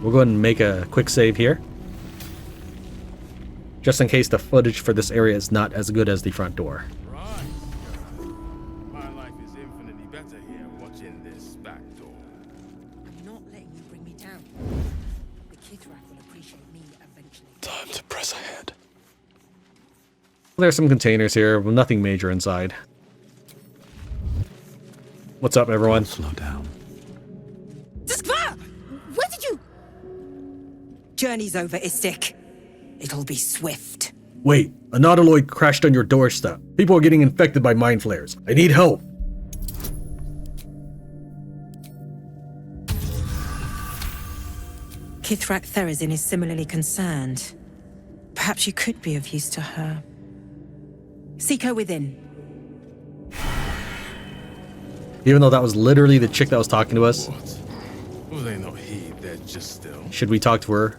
we'll go ahead and make a quick save here. Just in case the footage for this area is not as good as the front door. Right. My life is infinitely better here watching this back door. I'm not letting you bring me down. The Qun'irel will appreciate me eventually. Time to press ahead. There's some containers here, but nothing major inside. What's up, everyone? Slow down. Where did you... Journey's over, Zaith'isk. It'll be swift. Wait, a nautiloid crashed on your doorstep. People are getting infected by mind flares. I need help. Qun'irel Therazin is similarly concerned. Perhaps you could be of use to her. Seek her within. Even though that was literally the chick that was talking to us. What? Will they not heed their just still? Should we talk to her?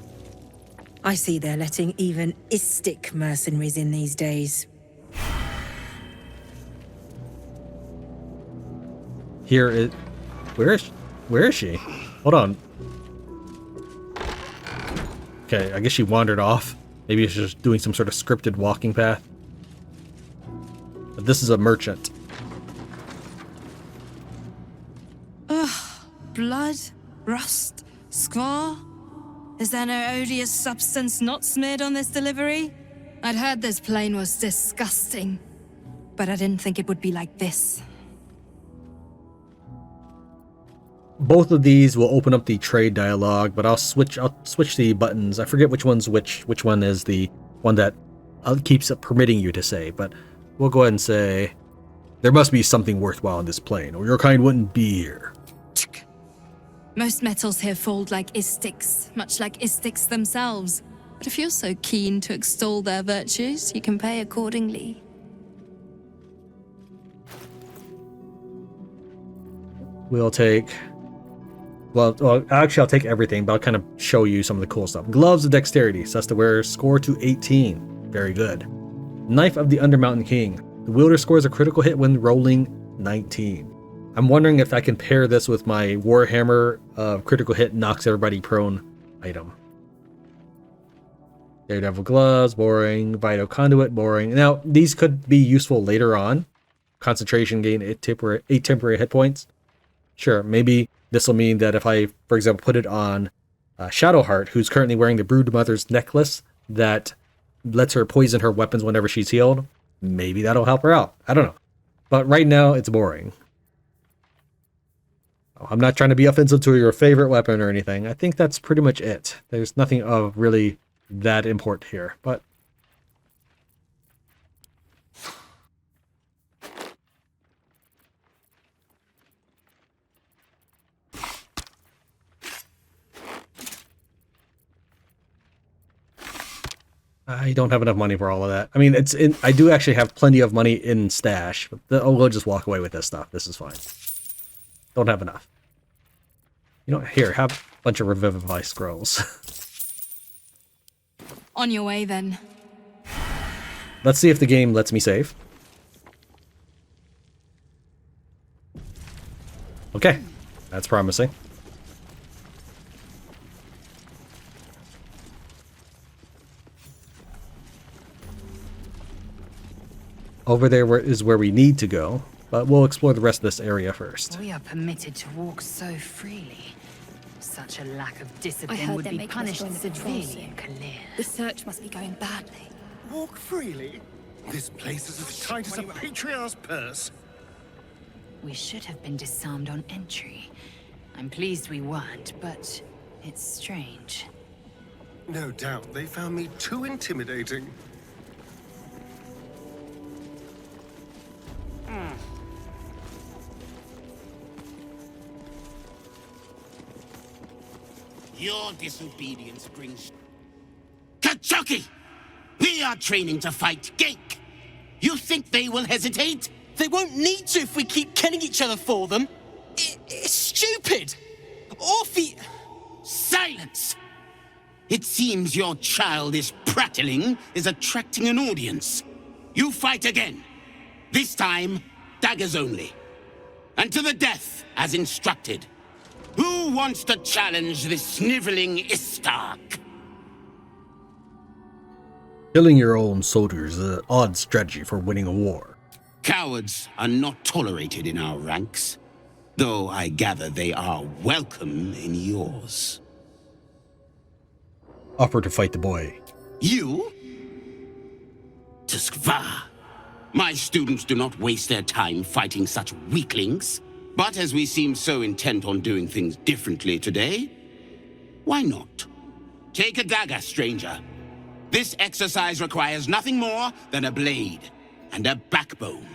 I see they're letting even Zaith'isk mercenaries in these days. Here is... Where is she? Hold on. Okay, I guess she wandered off. Maybe she's just doing some sort of scripted walking path. But this is a merchant. Blood? Rust? Squar? Is there no odious substance not smeared on this delivery? I'd heard this plane was disgusting, but I didn't think it would be like this. Both of these will open up the trade dialogue, but I'll switch the buttons. I forget which one's which one is the one that keeps permitting you to say, but we'll go ahead and say, there must be something worthwhile in this plane, or your kind wouldn't be here. Most metals here fold like Zaith'isk, much like Zaith'isk themselves. But if you're so keen to extol their virtues, you can pay accordingly. We'll take... Well, actually, I'll take everything, but I'll kind of show you some of the cool stuff. Gloves of Dexterity, sets to wear, score to 18. Very good. Knife of the Undermountain King. The wielder scores a critical hit when rolling 19. I'm wondering if I can pair this with my Warhammer critical hit knocks everybody prone item. Daredevil Gloves, boring. Vito Conduit, boring. Now, these could be useful later on. Concentration gain 8 temporary hit points. Sure, maybe this will mean that if I, for example, put it on Shadowheart, who's currently wearing the Broodmother's necklace that lets her poison her weapons whenever she's healed, maybe that'll help her out. I don't know. But right now, it's boring. I'm not trying to be offensive to your favorite weapon or anything. I think that's pretty much it. There's nothing of really that important here, but... I don't have enough money for all of that. I mean, I do actually have plenty of money in stash, but we'll just walk away with this stuff. This is fine. Don't have enough. You know, here, have a bunch of Revivify scrolls. On your way, then. Let's see if the game lets me save. Okay, that's promising. Over there is where we need to go, but we'll explore the rest of this area first. We are permitted to walk so freely. Such a lack of I discipline heard would they're be making us punished join the patrol severely in soon. Qun'irel. The search must be going badly. Walk freely? This place is as tight as a patriarch's purse. We should have been disarmed on entry. I'm pleased we weren't, but it's strange. No doubt they found me too intimidating. Your disobedience brings... Kachoki! We are training to fight Gake! You think they will hesitate? They won't need to if we keep killing each other for them. It's stupid! Orphe... Silence! It seems your childish prattling is attracting an audience. You fight again. This time, daggers only. And to the death, as instructed. Who wants to challenge this sniveling Istark? Killing your own soldiers is an odd strategy for winning a war. Cowards are not tolerated in our ranks, though I gather they are welcome in yours. Offer to fight the boy. You? Tuskva. My students do not waste their time fighting such weaklings. But as we seem so intent on doing things differently today, why not? Take a dagger, stranger. This exercise requires nothing more than a blade and a backbone.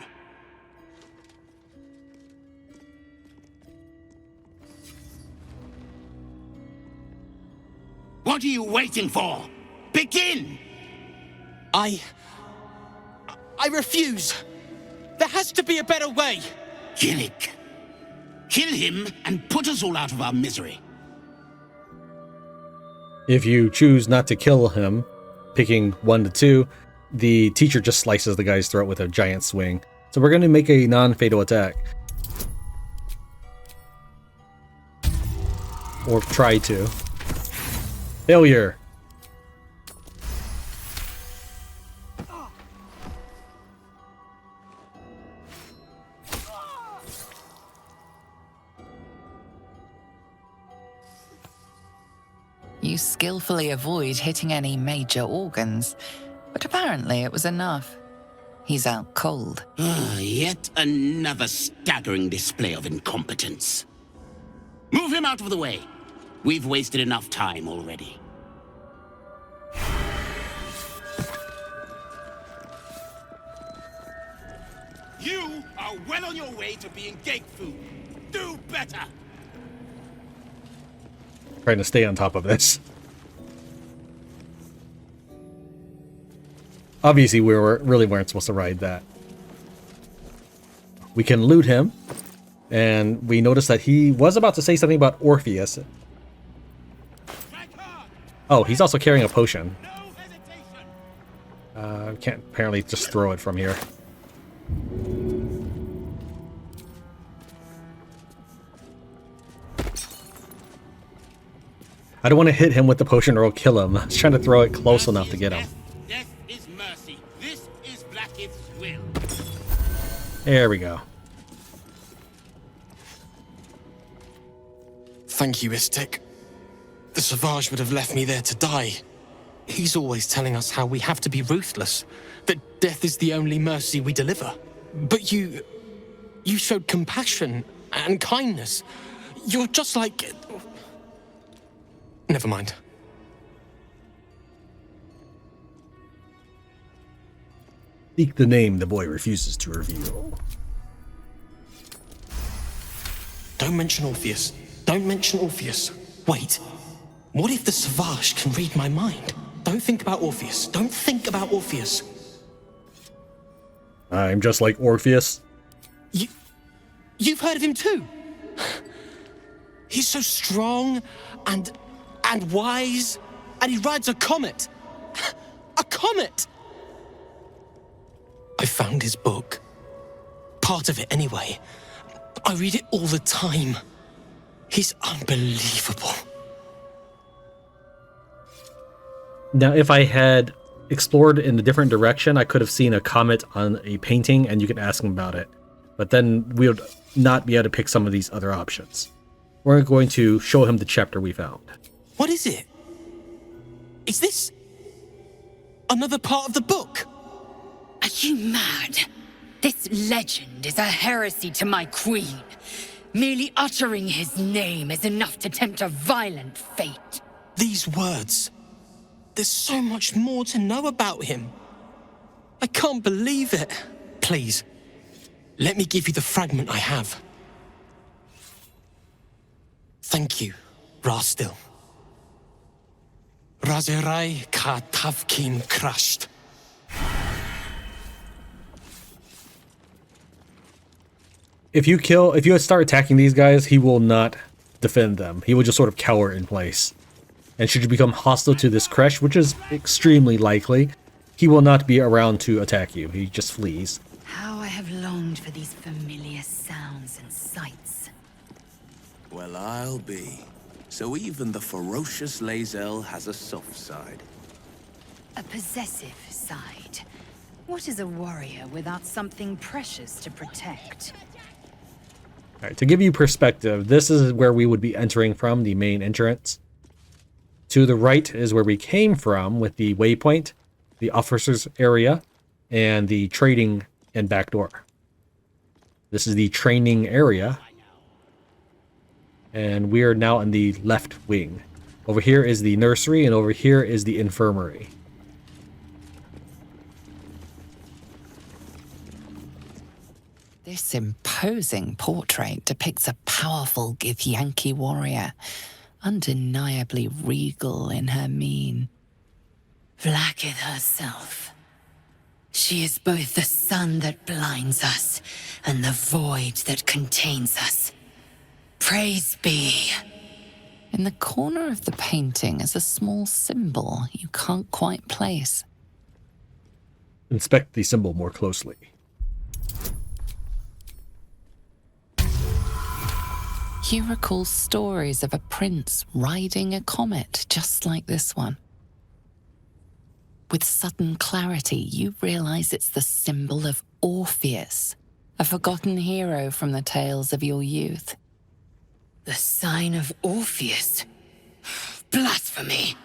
What are you waiting for? Begin! I refuse. There has to be a better way. Gillick. Kill him and put us all out of our misery. If you choose not to kill him, picking 1 to 2, the teacher just slices the guy's throat with a giant swing. So we're going to make a non-fatal attack. Or try to. Failure. You skillfully avoid hitting any major organs, but apparently it was enough. He's out cold. Yet another staggering display of incompetence. Move him out of the way. We've wasted enough time already. You are well on your way to being gate food. Do better! Trying to stay on top of this. Obviously, we really weren't supposed to ride that. We can loot him, and we notice that he was about to say something about Orpheus. Oh, he's also carrying a potion. Can't apparently just throw it from here. I don't want to hit him with the potion or it'll kill him. I was trying to throw it close enough to get him. Death is mercy. This is Vlaakith's will. There we go. Thank you, Istik. The Sauvage would have left me there to die. He's always telling us how we have to be ruthless, that death is the only mercy we deliver. But you showed compassion and kindness. You're just like... Never mind. Speak the name the boy refuses to reveal. Don't mention Orpheus. Don't mention Orpheus. Wait. What if the Sauvage can read my mind? Don't think about Orpheus. Don't think about Orpheus. I'm just like Orpheus. You've heard of him too? He's so strong and wise, and he rides a comet. A comet! I found his book. Part of it, anyway. I read it all the time. He's unbelievable. Now, if I had explored in a different direction, I could have seen a comet on a painting, and you could ask him about it. But then we would not be able to pick some of these other options. We're going to show him the chapter we found. What is it? Is this another part of the book? Are you mad? This legend is a heresy to my queen. Merely uttering his name is enough to tempt a violent fate. These words. There's so much more to know about him. I can't believe it. Please, let me give you the fragment I have. Thank you, Ghustil. Razerai ka tavkin crushed. If you start attacking these guys, he will not defend them. He will just sort of cower in place. And should you become hostile to this Kresh, which is extremely likely, he will not be around to attack you. He just flees. How I have longed for these familiar sounds and sights. Well, I'll be. So even the ferocious Lae'zel has a soft side. A possessive side. What is a warrior without something precious to protect? All right, to give you perspective, this is where we would be entering from, the main entrance. To the right is where we came from with the waypoint, the officers area, and the trading and back door. This is the training area. And we are now in the left wing. Over here is the nursery, and over here is the infirmary. This imposing portrait depicts a powerful Githyanki warrior, undeniably regal in her mien. Vlaakith herself. She is both the sun that blinds us and the void that contains us. Praise be. In the corner of the painting is a small symbol you can't quite place. Inspect the symbol more closely. You recall stories of a prince riding a comet just like this one. With sudden clarity, you realize it's the symbol of Orpheus, a forgotten hero from the tales of your youth. The sign of Orpheus? Blasphemy!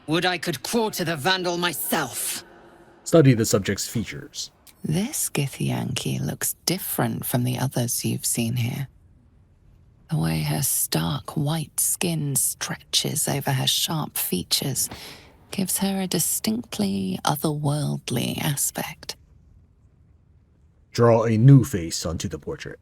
Would I could quarter the Vandal myself! Study the subject's features. This Githyanki looks different from the others you've seen here. The way her stark white skin stretches over her sharp features gives her a distinctly otherworldly aspect. Draw a new face onto the portrait.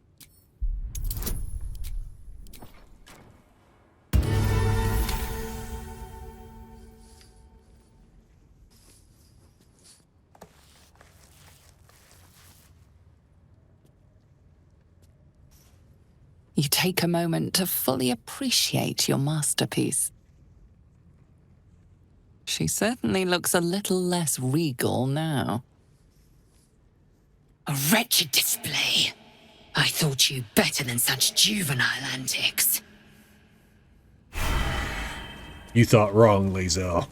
You take a moment to fully appreciate your masterpiece. She certainly looks a little less regal now. A wretched display. I thought you better than such juvenile antics. You thought wrong, Lae'zel.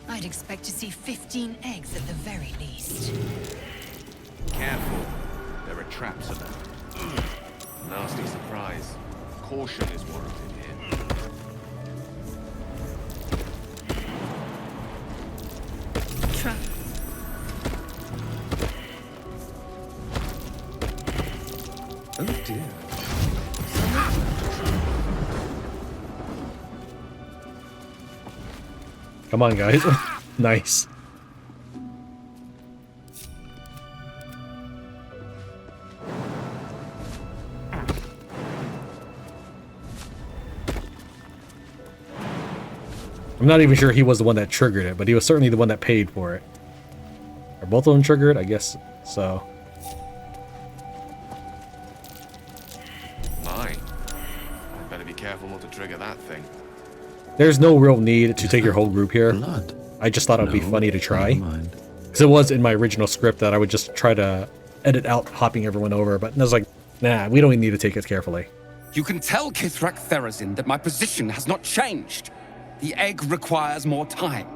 I'd expect to see 15 eggs at the very least. Careful. There are traps about. Nasty surprise. Caution is warranted here. Trap. Oh dear. Come on, guys. Nice. I'm not even sure he was the one that triggered it, but he was certainly the one that paid for it. Are both of them triggered? I guess so. My. I'd better be careful not to trigger that thing. There's no real need to take your whole group here. I just thought it would be funny to try. Because it was in my original script that I would just try to edit out hopping everyone over, but I was like, nah, we don't need to take it carefully. You can tell Kithrak Therazin that my position has not changed. The egg requires more time.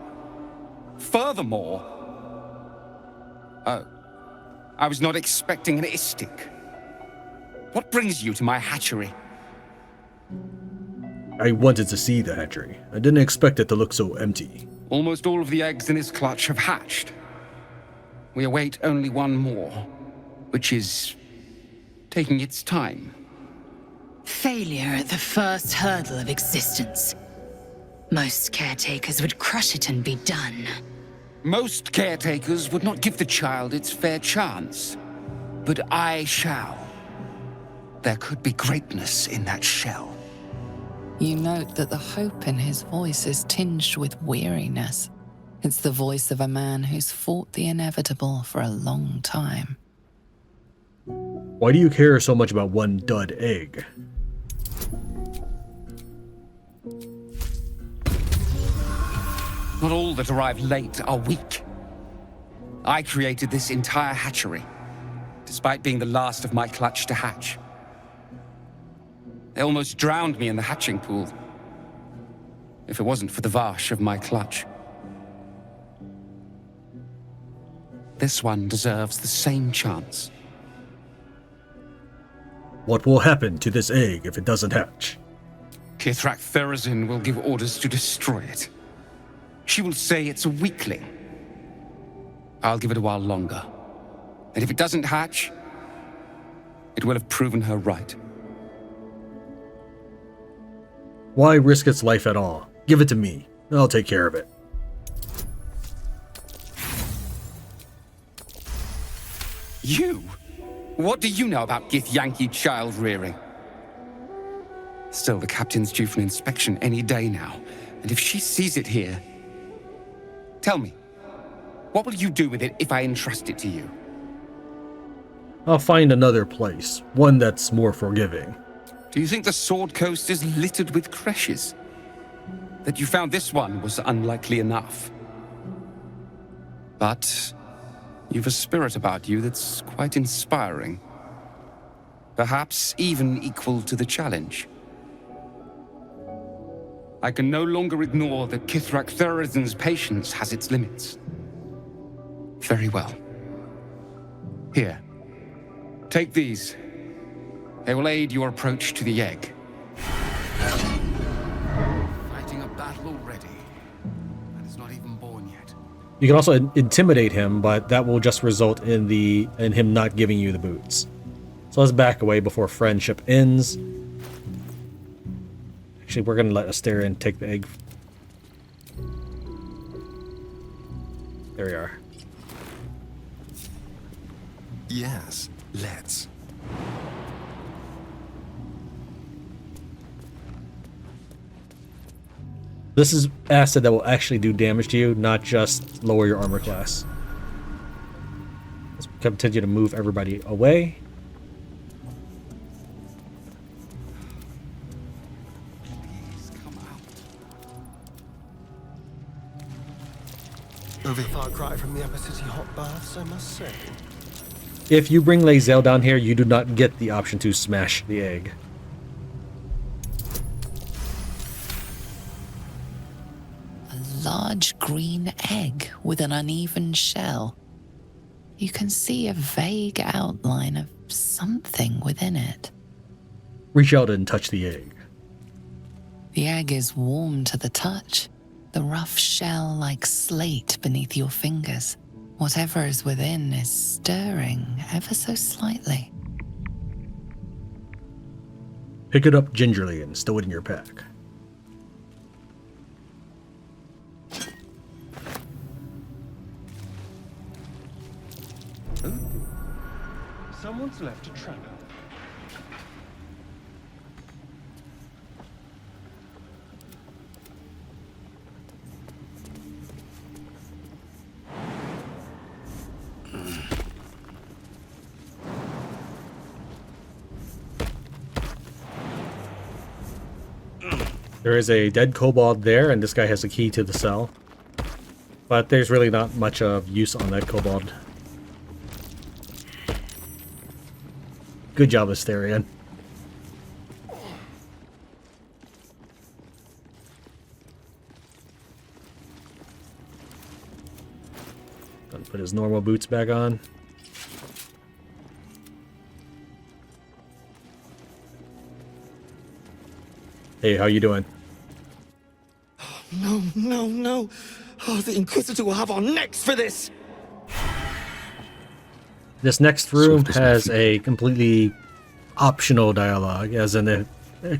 Furthermore... Oh. I was not expecting an istic. What brings you to my hatchery? I wanted to see the hatchery. I didn't expect it to look so empty. Almost all of the eggs in his clutch have hatched. We await only one more, which is taking its time. Failure at the first hurdle of existence. Most caretakers would crush it and be done. Most caretakers would not give the child its fair chance. But I shall. There could be greatness in that shell. You note that the hope in his voice is tinged with weariness. It's the voice of a man who's fought the inevitable for a long time. Why do you care so much about one dud egg? Not all that arrive late are weak. I created this entire hatchery, despite being the last of my clutch to hatch. They almost drowned me in the hatching pool, if it wasn't for the Vash of my clutch. This one deserves the same chance. What will happen to this egg if it doesn't hatch? Kithrak Therazin will give orders to destroy it. She will say it's a weakling. I'll give it a while longer. And if it doesn't hatch, it will have proven her right. Why risk its life at all? Give it to me. I'll take care of it. You? What do you know about Gith Yankee child rearing? Still, the captain's due for an inspection any day now. And if she sees it here... Tell me, what will you do with it if I entrust it to you? I'll find another place. One that's more forgiving. Do you think the Sword Coast is littered with creches? That you found this one was unlikely enough. But you've a spirit about you that's quite inspiring. Perhaps even equal to the challenge. I can no longer ignore that Kithrak Therazin's patience has its limits. Very well. Here. Take these. They will aid your approach to the egg. Fighting a battle already. And it's not even born yet. You can also intimidate him, but that will just result in him not giving you the boots. So let's back away before friendship ends. Actually, we're going to let Astarion take the egg. There we are. Yes, let's. This is acid that will actually do damage to you, not just lower your armor class. Let's continue to move everybody away. A far cry from the Upper City hot baths, I must say. If you bring Lae'zel down here, you do not get the option to smash the egg. A large green egg with an uneven shell. You can see a vague outline of something within it. Reach out and touch the egg. The egg is warm to the touch. The rough shell like slate beneath your fingers. Whatever is within is stirring ever so slightly. Pick it up gingerly and stow it in your pack. Someone's left a trapper. There is a dead kobold there, and this guy has a key to the cell. But there's really not much of use on that kobold. Good job, Astarion. Gonna put his normal boots back on. Hey, how you doing? No, no, no. Oh, the Inquisitor will have our necks for this. This next room has a completely optional dialogue, as in it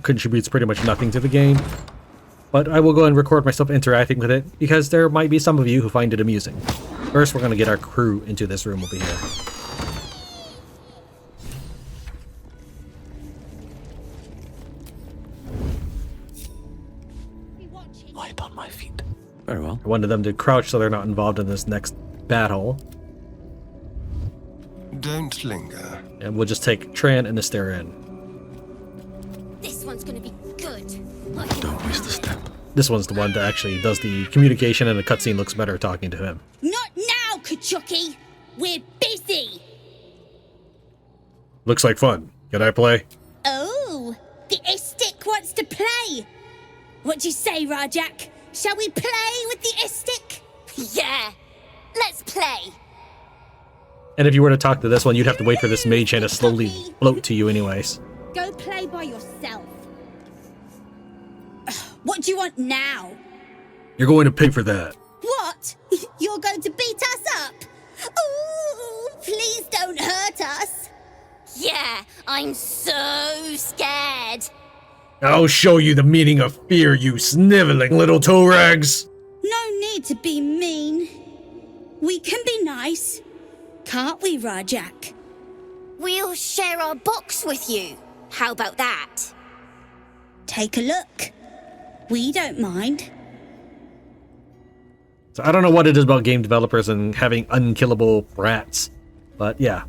contributes pretty much nothing to the game. But I will go and record myself interacting with it, because there might be some of you who find it amusing. First, we're going to get our crew into this room over here. Light on my feet. Very well. I wanted them to crouch so they're not involved in this next battle. Don't linger. And we'll just take Tran and Astarion. This one's gonna be good. Don't waste a step. this one's the one that actually does the communication, and the cutscene looks better talking to him. Not now, Kachuki! We're busy! Looks like fun. Can I play? Oh, the Istik wants to play! What do you say, Rajak? Shall we play with the Istik? Yeah, let's play! And if you were to talk to this one, you'd have to wait for this mage hand to slowly float to you anyways. Go play by yourself. What do you want now? You're going to pay for that. What? You're going to beat us up? Ooh, please don't hurt us. Yeah, I'm so scared. I'll show you the meaning of fear, you sniveling little toe rags. No need to be mean. We can be nice. Can't we, Rajak? We'll share our box with you. How about that? Take a look. We don't mind. So I don't know what it is about game developers and having unkillable rats, but yeah.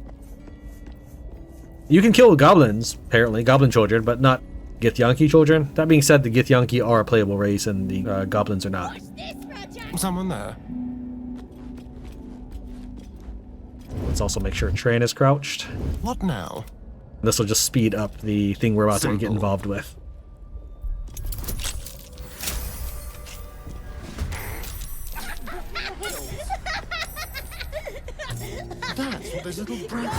You can kill goblins, apparently, goblin children, but not Githyanki children. That being said, the Githyanki are a playable race and the goblins are not. Someone there? Let's also make sure Tran is crouched. What now? This will just speed up the thing we're about to get involved with. That's what those little brats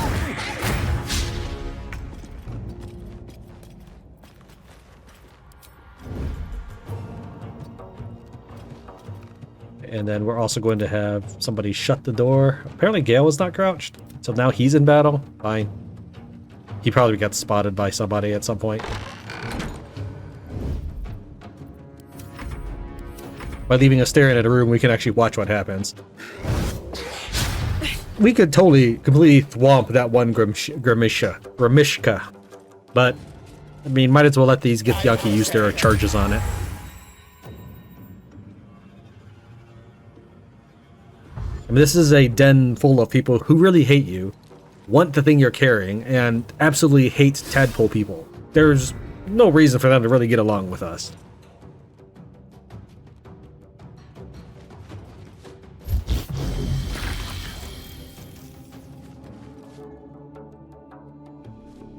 And then we're also going to have somebody shut the door. Apparently Gale is not crouched, so now he's in battle. Fine. He probably got spotted by somebody at some point. By leaving us staring at a room, we can actually watch what happens. We could totally, completely thwomp that one Grimishka. But, I mean, might as well let these Githyanki use their charges on it. I mean, this is a den full of people who really hate you, want the thing you're carrying, and absolutely hate tadpole people. There's no reason for them to really get along with us.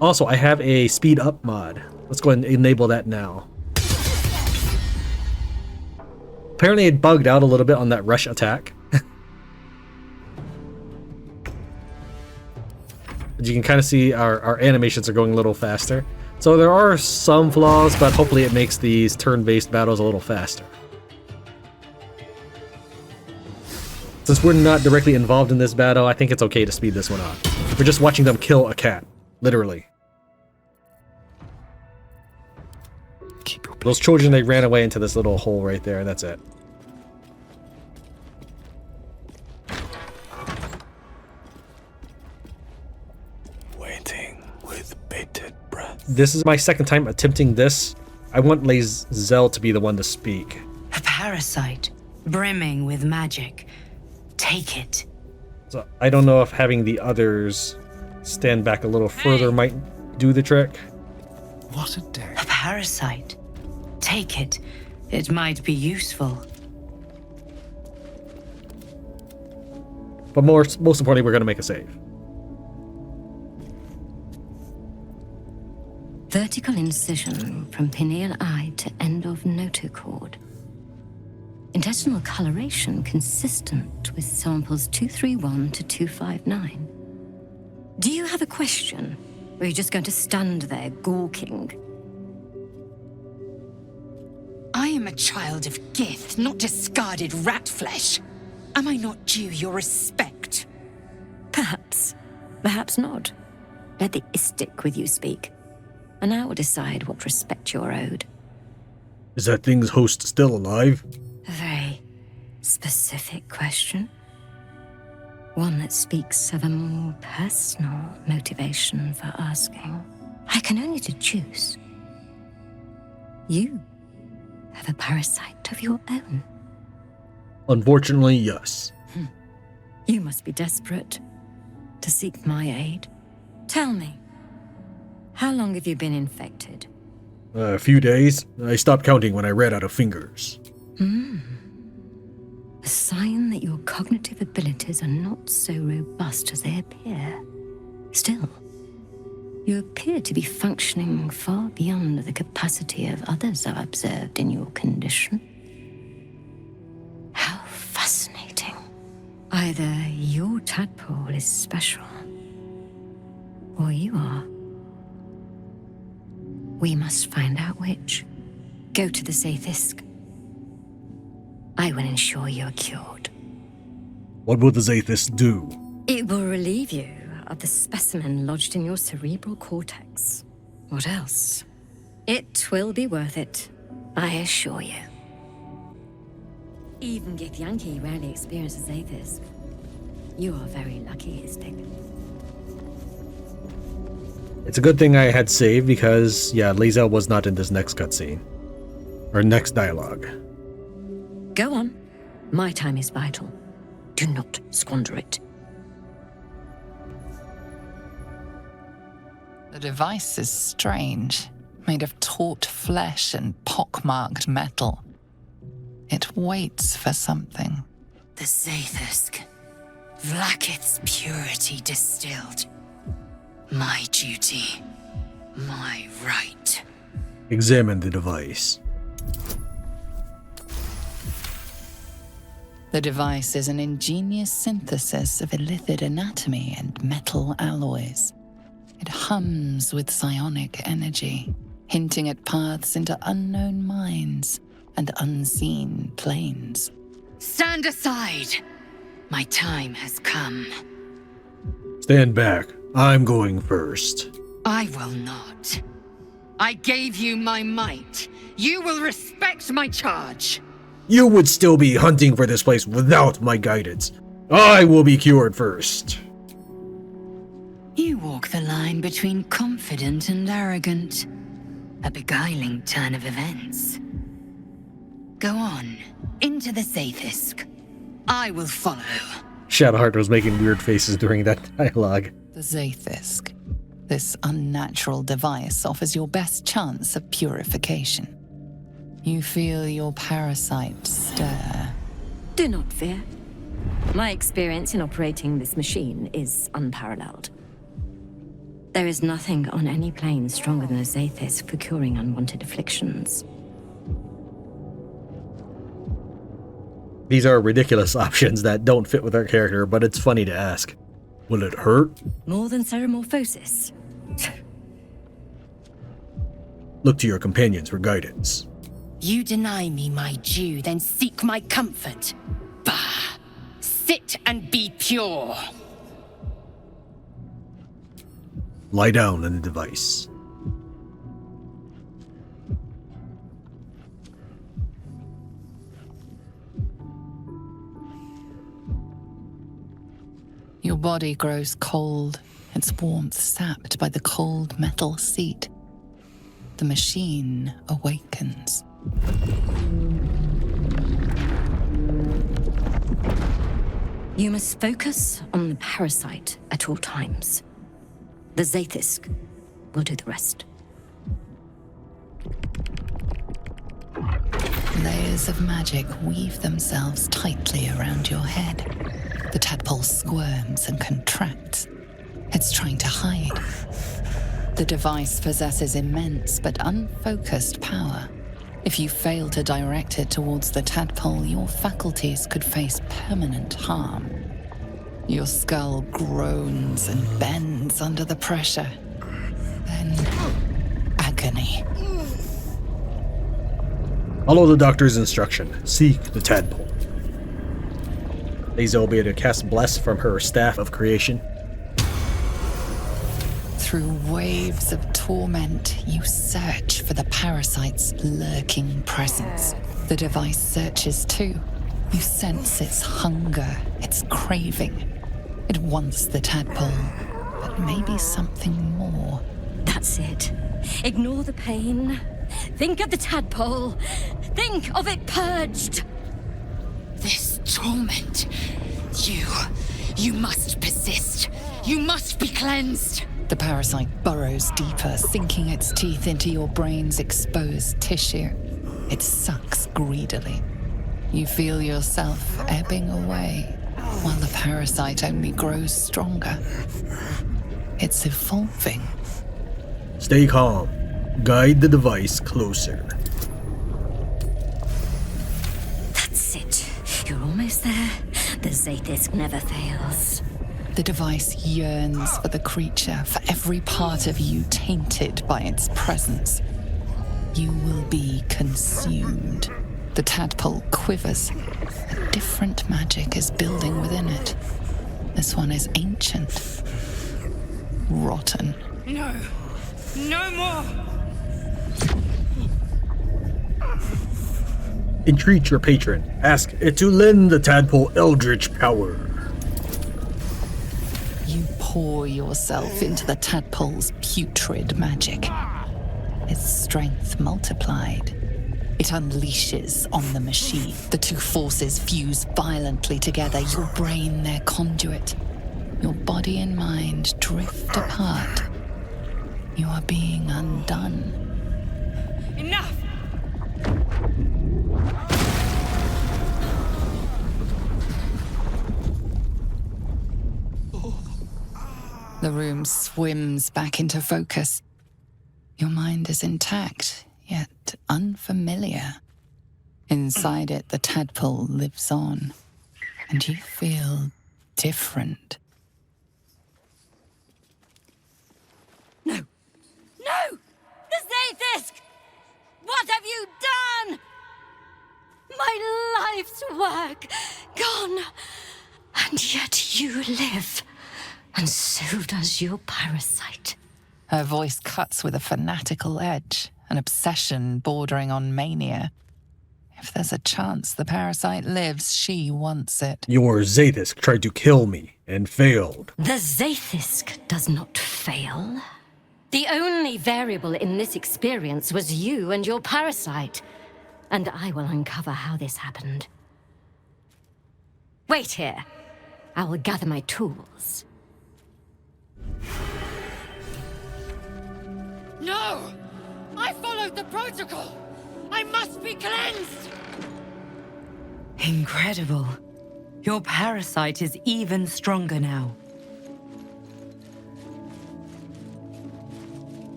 Also, I have a speed up mod. Let's go ahead and enable that now. Apparently it bugged out a little bit on that rush attack. As you can kind of see, our animations are going a little faster. So there are some flaws, but hopefully it makes these turn-based battles a little faster. Since we're not directly involved in this battle, I think it's okay to speed this one up. We're just watching them kill a cat. Literally. Those children, they ran away into this little hole right there, and that's it. Waiting with bated breath. This is my second time attempting this. I want Lae'zel to be the one to speak. A parasite, brimming with magic. Take it. So I don't know if having the others stand back a little further might do the trick. What a day. A parasite. Take it. It might be useful. But most importantly, we're going to make a save. Vertical incision from pineal eye to end of notochord. Intestinal coloration consistent with samples 231 to 259. Do you have a question? Or are you just going to stand there gawking? I am a child of Gith, not discarded rat flesh. Am I not due your respect? Perhaps. Perhaps not. Let the Istik with you speak, and I will decide what respect you're owed. Is that thing's host still alive? A very specific question. One that speaks of a more personal motivation for asking. I can only deduce. You have a parasite of your own. Unfortunately, yes. You must be desperate to seek my aid. Tell me, how long have you been infected? A few days. I stopped counting when I ran out of fingers. A sign that your cognitive abilities are not so robust as they appear. Still, you appear to be functioning far beyond the capacity of others I've observed in your condition. How fascinating. Either your tadpole is special, or you are. We must find out which. Go to the Zaith'isk. I will ensure you are cured. What will the Zaith'isk do? It will relieve you of the specimen lodged in your cerebral cortex. What else? It will be worth it, I assure you. Even Gith Yankee rarely experiences Zaith'isk. You are very lucky, Istik. It's a good thing I had saved because, yeah, Lae'zel was not in this next cutscene. Or next dialogue. Go on. My time is vital. Do not squander it. The device is strange, made of taut flesh and pockmarked metal. It waits for something. The Zaith'isk. Vlaakith's purity distilled. My duty. My right. Examine the device. The device is an ingenious synthesis of illithid anatomy and metal alloys. It hums with psionic energy, hinting at paths into unknown minds and unseen planes. Stand aside! My time has come. Stand back. I'm going first. I will not. I gave you my might. You will respect my charge. You would still be hunting for this place without my guidance. I will be cured first. You walk the line between confident and arrogant. A beguiling turn of events. Go on, into the Zaith'isk. I will follow. Shadowheart was making weird faces during that dialogue. The Zaith'isk. This unnatural device offers your best chance of purification. You feel your parasites stir. Do not fear. My experience in operating this machine is unparalleled. There is nothing on any plane stronger than a Zaith'isk for curing unwanted afflictions. These are ridiculous options that don't fit with our character, but it's funny to ask. Will it hurt? More than ceremorphosis. Look to your companions for guidance. You deny me my due, then seek my comfort. Bah! Sit and be pure. Lie down on the device. Your body grows cold, its warmth sapped by the cold metal seat. The machine awakens. You must focus on the parasite at all times. The Zaith'isk will do the rest. Layers of magic weave themselves tightly around your head. The tadpole squirms and contracts. It's trying to hide. The device possesses immense but unfocused power. If you fail to direct it towards the tadpole, your faculties could face permanent harm. Your skull groans and bends under the pressure. Then, agony. Follow the doctor's instruction. Seek the tadpole. Lae'zel will be able to cast Bless from her Staff of Creation. Through waves of torment, you search for the parasite's lurking presence. The device searches too. You sense its hunger, its craving. It wants the tadpole, but maybe something more. That's it. Ignore the pain. Think of the tadpole. Think of it purged. This torment. You must persist. You must be cleansed. The parasite burrows deeper, sinking its teeth into your brain's exposed tissue. It sucks greedily. You feel yourself ebbing away, while the parasite only grows stronger. It's evolving. Stay calm. Guide the device closer. That's it. You're almost there. The Zaith'isk never fails. The device yearns for the creature, for every part of you tainted by its presence. You will be consumed. The tadpole quivers. A different magic is building within it. This one is ancient. Rotten. No. No more. Entreat your patron. Ask it to lend the tadpole eldritch power. You pour yourself into the tadpole's putrid magic. Its strength multiplied. It unleashes on the machine. The two forces fuse violently together, your brain their conduit. Your body and mind drift apart. You are being undone. Enough! The room swims back into focus. Your mind is intact, yet unfamiliar. Inside it, the tadpole lives on, and you feel different. No! No! The Zaith'isk! What have you done? My life's work gone. And yet you live. And so does your parasite. Her voice cuts with a fanatical edge, an obsession bordering on mania. If there's a chance the parasite lives, she wants it. Your Zaith'isk tried to kill me and failed. The Zaith'isk does not fail. The only variable in this experience was you and your parasite. And I will uncover how this happened. Wait here. I will gather my tools. No! I followed the protocol! I must be cleansed! Incredible. Your parasite is even stronger now.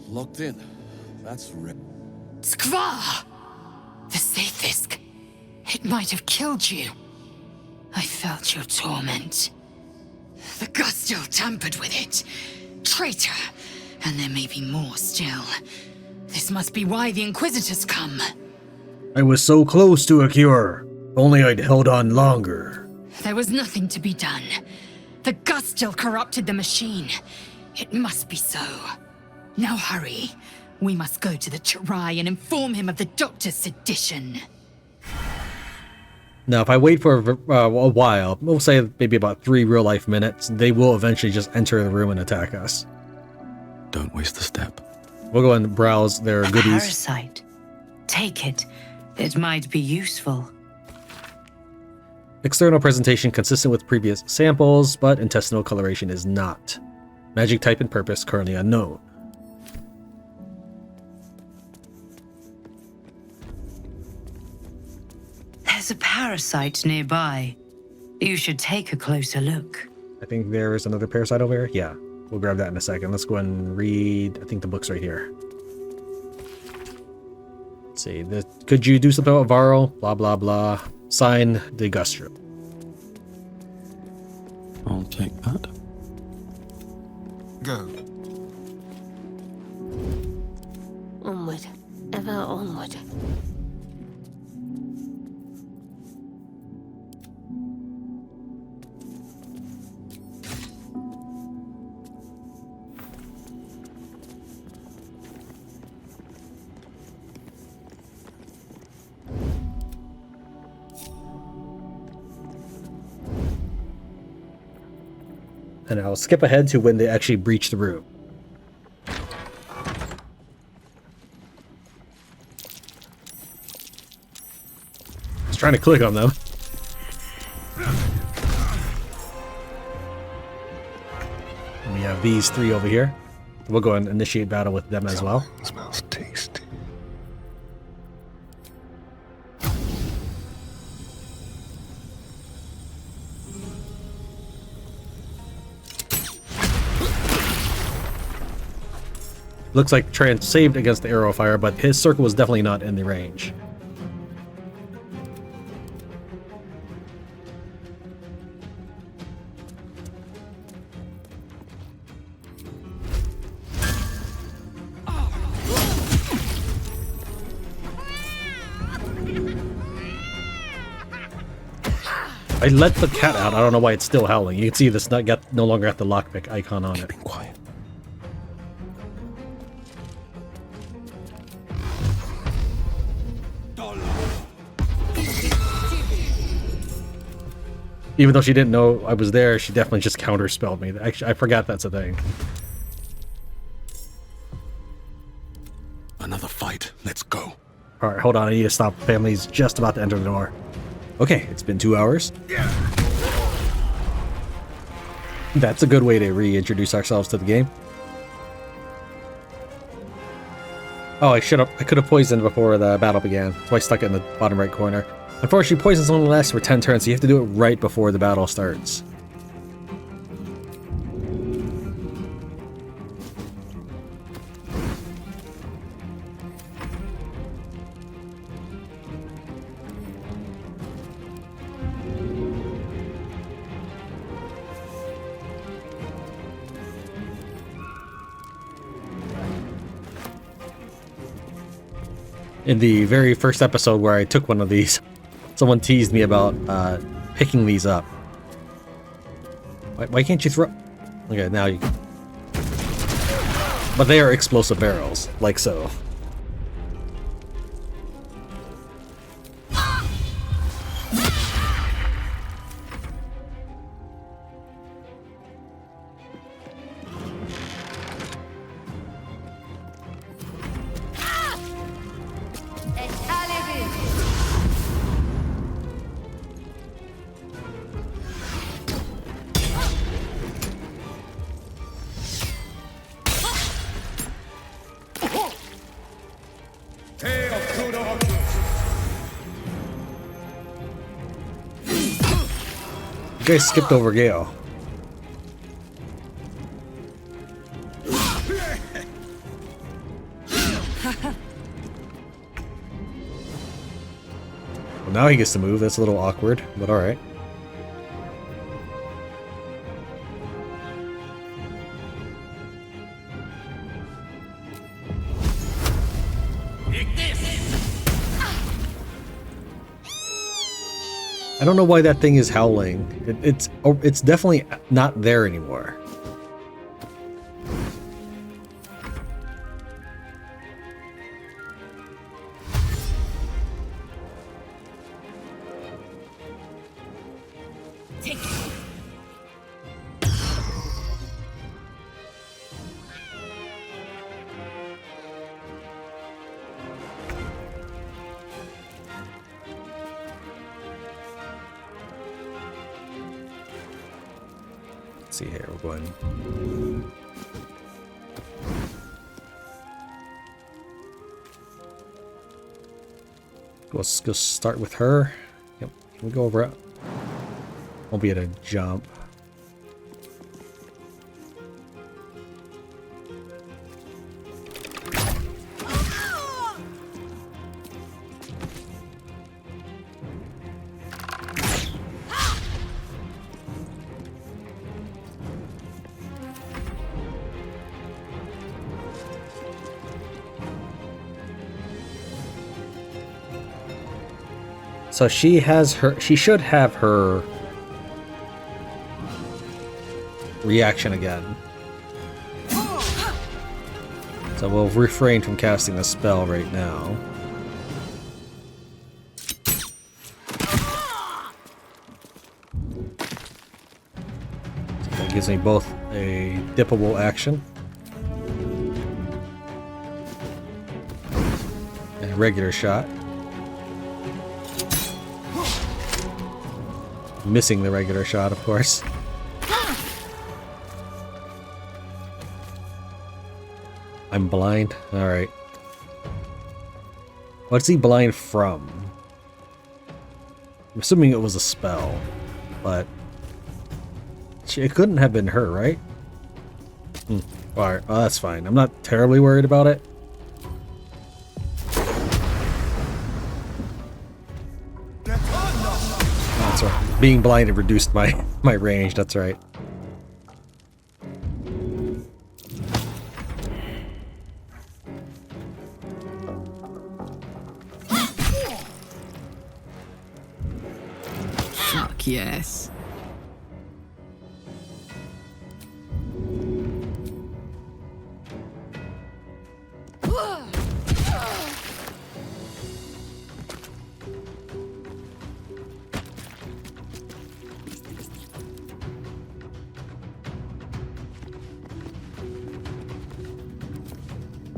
Locked in. That's rip. Skvar! The Zaith'isk. It might have killed you. I felt your torment. The Ghustil tampered with it. Traitor. And there may be more still. This must be why the Inquisitors come. I was so close to a cure. If only I'd held on longer. There was nothing to be done. The Ghustil corrupted the machine. It must be so. Now hurry. We must go to the Hatchery and inform him of the Doctor's sedition. Now, if I wait for a while, we'll say maybe about 3 real-life minutes, they will eventually just enter the room and attack us. Don't waste a step. We'll go and browse their A goodies. parasite. Take it. It might be useful. External presentation consistent with previous samples, but intestinal coloration is not. Magic type and purpose currently unknown. There's a parasite nearby. You should take a closer look. I think there is another parasite over here. Yeah, we'll grab that in a second. Let's go and read, I think the book's right here. Let's see, could you do something about Varro? Blah, blah, blah. Sign the Ghustil. I'll take that. Go. Onward. Ever onward. And I'll skip ahead to when they actually breach the room. I was trying to click on them. And we have these 3 over here. We'll go and initiate battle with them as well. Smells tasty. Looks like Tran saved against the arrow fire, but his circle was definitely not in the range. I let the cat out. I don't know why it's still howling. You can see this no longer got the lockpick icon on it. Keeping quiet. Even though she didn't know I was there, she definitely just counterspelled me. Actually, I forgot that's a thing. Another fight. Let's go. All right, hold on. I need to stop. Family's just about to enter the door. Okay, it's been 2 hours. That's a good way to reintroduce ourselves to the game. Oh, I could have poisoned before the battle began. So I stuck it in the bottom right corner. Unfortunately, poisons only lasts for 10 turns, so you have to do it right before the battle starts. In the very first episode where I took one of these, someone teased me about picking these up. Why can't you throw... Okay, now you... But they are explosive barrels, like so. You guys skipped over Gale. Well, now he gets to move. That's a little awkward, but alright. I don't know why that thing is howling. It's definitely not there anymore. See here, we're going. Let's go start with her. Yep, we go over it. Won't be at a jump. So she should have her reaction again. So we'll refrain from casting the spell right now. So that gives me both a dippable action and a regular shot. Missing the regular shot, of course. I'm blind? Alright. What's he blind from? I'm assuming it was a spell, but it couldn't have been her, right? Alright, well, that's fine. I'm not terribly worried about it. That's right. Being blinded reduced my range, that's right. Fuck yes.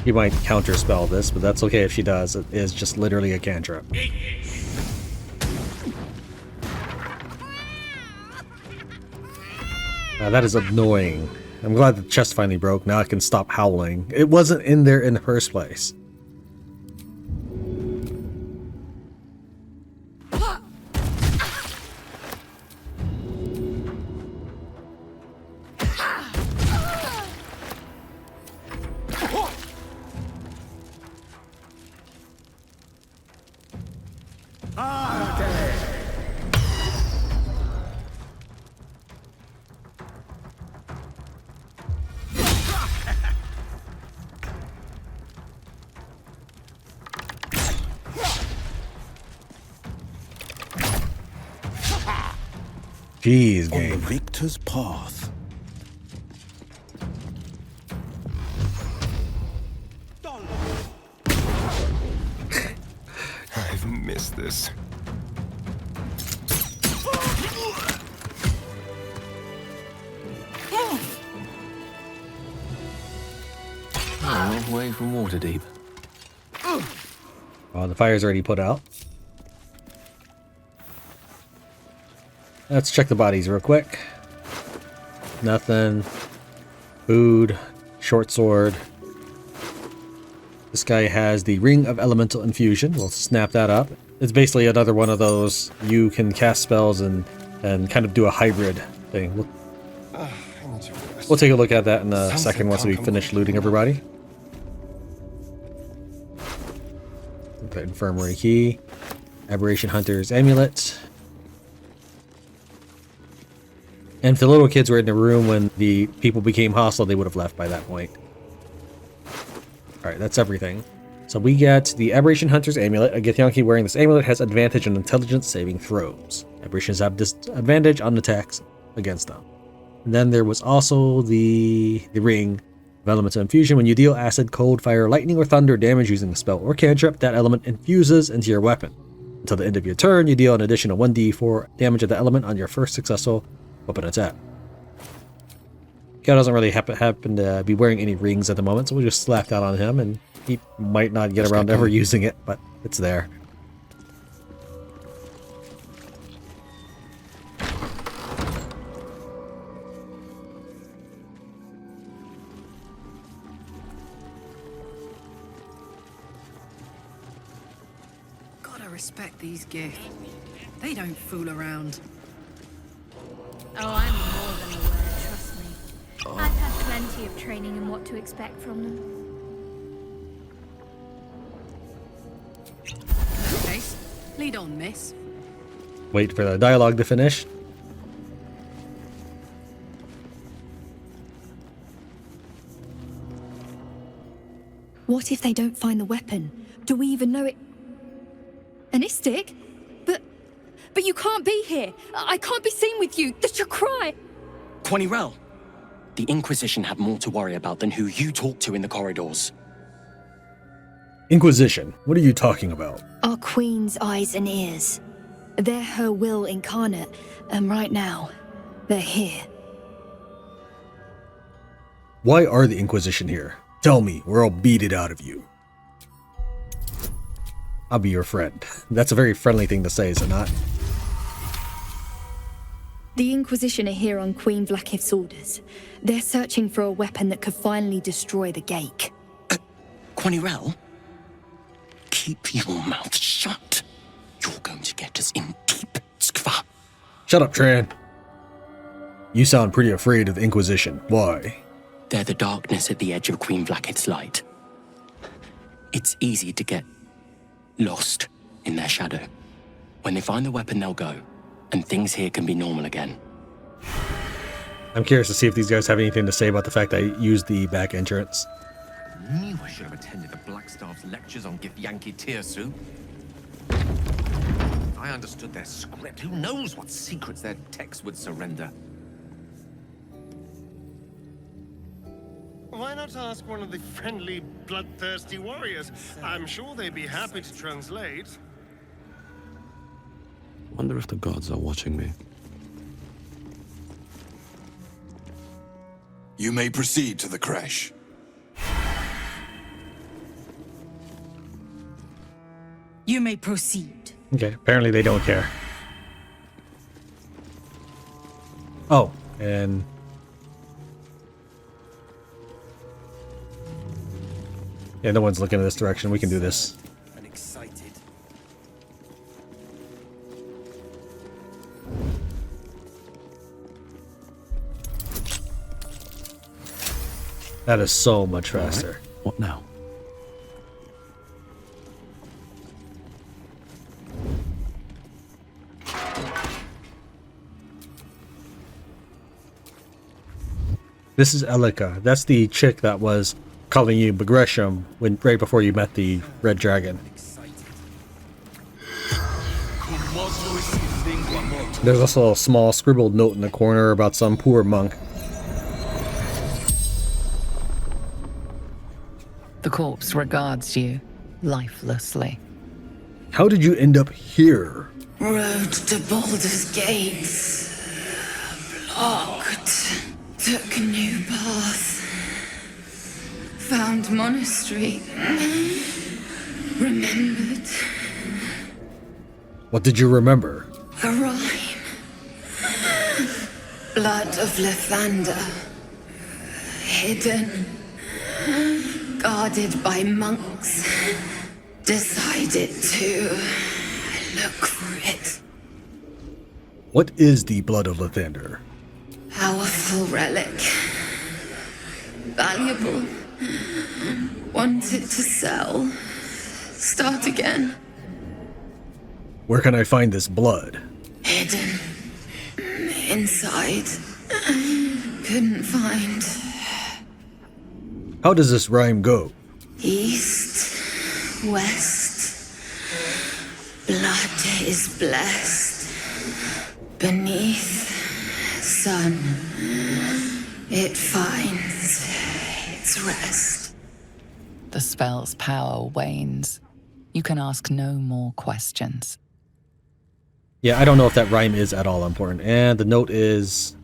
He might counterspell this, but that's okay if she does. It is just literally a cantrip. That is annoying. I'm glad the chest finally broke. Now I can stop howling. It wasn't in there in the first place. Jeez, game. On the victor's path. I've missed this. Oh, away from Waterdeep. Oh, the fire's already put out. Let's check the bodies real quick. Nothing. Food. Short sword. This guy has the Ring of Elemental Infusion. We'll snap that up. It's basically another one of those you can cast spells and kind of do a hybrid thing. We'll take a look at that in a second once we finish looting everybody. The Infirmary key. Aberration Hunter's Amulet. And if the little kids were in the room when the people became hostile, they would have left by that point. Alright, that's everything. So we get the Aberration Hunter's Amulet. A Githyanki wearing this amulet has advantage on intelligence saving throws. Aberrations have disadvantage on attacks against them. And then there was also the Ring of Elemental Infusion. When you deal acid, cold, fire, lightning, or thunder damage using a spell or cantrip, that element infuses into your weapon. Until the end of your turn, you deal an additional 1d4 damage of the element on your first successful weapon attack. Cal doesn't really happen to be wearing any rings at the moment, so we'll just slap that on him, and he might not get around to ever using it, but it's there. Gotta respect these Gith. They don't fool around. Oh, I'm more than aware, trust me. I've had plenty of training in what to expect from them. Okay, lead on, miss. Wait for the dialogue to finish. What if they don't find the weapon? Do we even know it? An Istik? But you can't be here. I can't be seen with you. That's your cry. Qun'irel, the Inquisition have more to worry about than who you talk to in the corridors. Inquisition? What are you talking about? Our Queen's eyes and ears. They're her will incarnate, and right now, they're here. Why are the Inquisition here? Tell me, or I'll beat it out of you. I'll be your friend. That's a very friendly thing to say, is it not? The Inquisition are here on Queen Vlaakith's orders. They're searching for a weapon that could finally destroy the Gate. Qun'irel, keep your mouth shut. You're going to get us in deep skva. Shut up, Tran. You sound pretty afraid of the Inquisition. Why? They're the darkness at the edge of Queen Vlaakith's light. It's easy to get lost in their shadow. When they find the weapon, they'll go, and things here can be normal again. I'm curious to see if these guys have anything to say about the fact that I used the back entrance. Knew I should have attended the Blackstaff's lectures on Githyanki tear soup. If I understood their script, who knows what secrets their text would surrender. Why not ask one of the friendly, bloodthirsty warriors? I'm sure they'd be happy to translate. Wonder if the gods are watching me. You may proceed to the crash. You may proceed. Okay, apparently they don't care. Oh, and... yeah, no one's looking in this direction. We can do this. And excited. That is so much faster. Right. What now? This is Ellyka. That's the chick that was calling you Begresham when right before you met the red dragon. There's also a small scribbled note in the corner about some poor monk. The corpse regards you lifelessly. How did you end up here? Road to Baldur's gates. Blocked. Took a new path. Found monastery. Remembered. What did you remember? A rhyme. Blood of Lathander. Hidden. Guarded by monks. Decided to look for it. What is the blood of Lathander? Powerful relic. Valuable. Wanted to sell. Start again. Where can I find this blood? Hidden. Inside. Couldn't find. How does this rhyme go? East. West. Blood is blessed. Beneath. Sun. It finds its rest. The spell's power wanes. You can ask no more questions. Yeah, I don't know if that rhyme is at all important. And the note is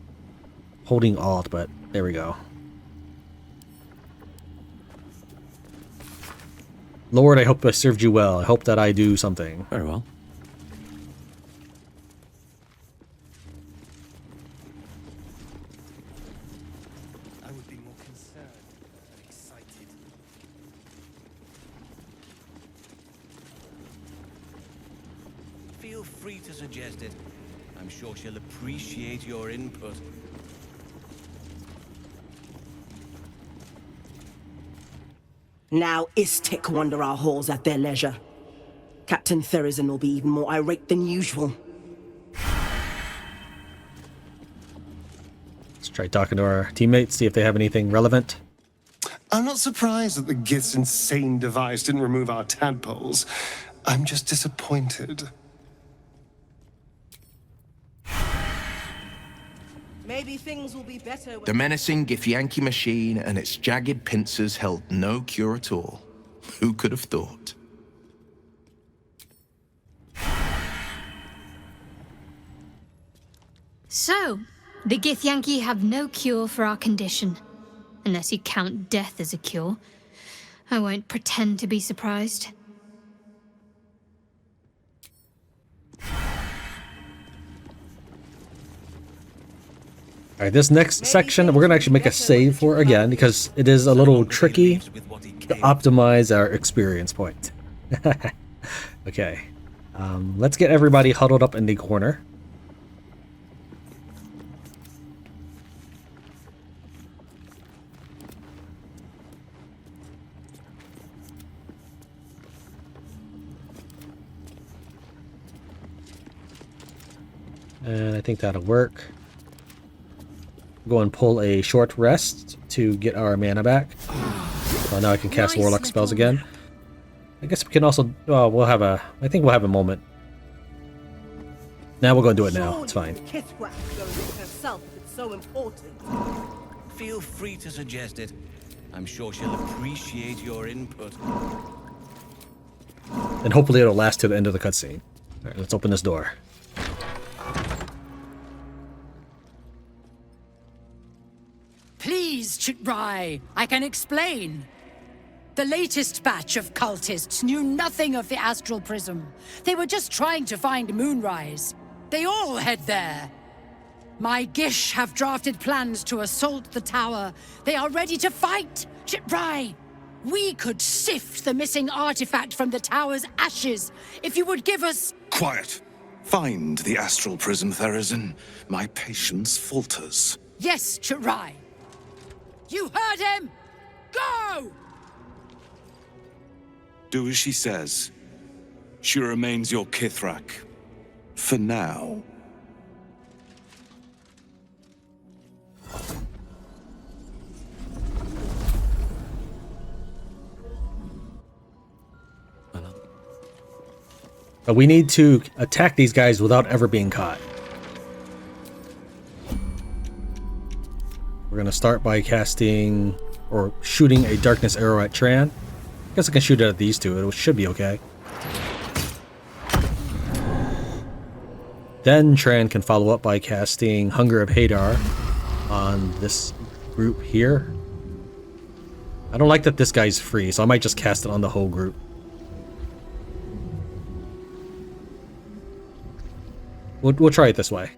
holding Alt, but there we go. Lord, I hope I served you well. I hope that I do something. Very well. I would be more concerned and excited. Feel free to suggest it. I'm sure she'll appreciate your input. Now Istik wander our halls at their leisure. Captain Therizin will be even more irate than usual. Let's try talking to our teammates, see if they have anything relevant. I'm not surprised that the Gith's insane device didn't remove our tadpoles. I'm just disappointed. Maybe things will be better. The menacing Githyanki machine and its jagged pincers held no cure at all. Who could have thought? So, the Githyanki have no cure for our condition. Unless you count death as a cure. I won't pretend to be surprised. Alright, this next section, we're going to actually make a save for again, because it is a little tricky to optimize our experience point. Okay. Let's get everybody huddled up in the corner. think that'll work. Go and pull a short rest to get our mana back. Well, now I can cast Warlock spells again. I guess we can also... Oh, we'll have a... I think we'll have a moment. Now we're going to do it now. It's fine. So important. Feel free to suggest it. I'm sure she'll appreciate your input. And hopefully it'll last to the end of the cutscene. Alright, let's open this door. Please, Chitrai, I can explain. The latest batch of cultists knew nothing of the Astral Prism. They were just trying to find Moonrise. They all head there. My Gish have drafted plans to assault the tower. They are ready to fight, Chitrai. We could sift the missing artifact from the tower's ashes if you would give us... Quiet. Find the Astral Prism, Therizin. My patience falters. Yes, Chitrai. You heard him! Go! Do as she says. She remains your Kithrak. For now. But we need to attack these guys without ever being caught. We're going to start by casting or shooting a darkness arrow at Tran. I guess I can shoot it at these two. It should be okay. Then Tran can follow up by casting Hunger of Hadar on this group here. I don't like that this guy's free, so I might just cast it on the whole group. We'll try it this way.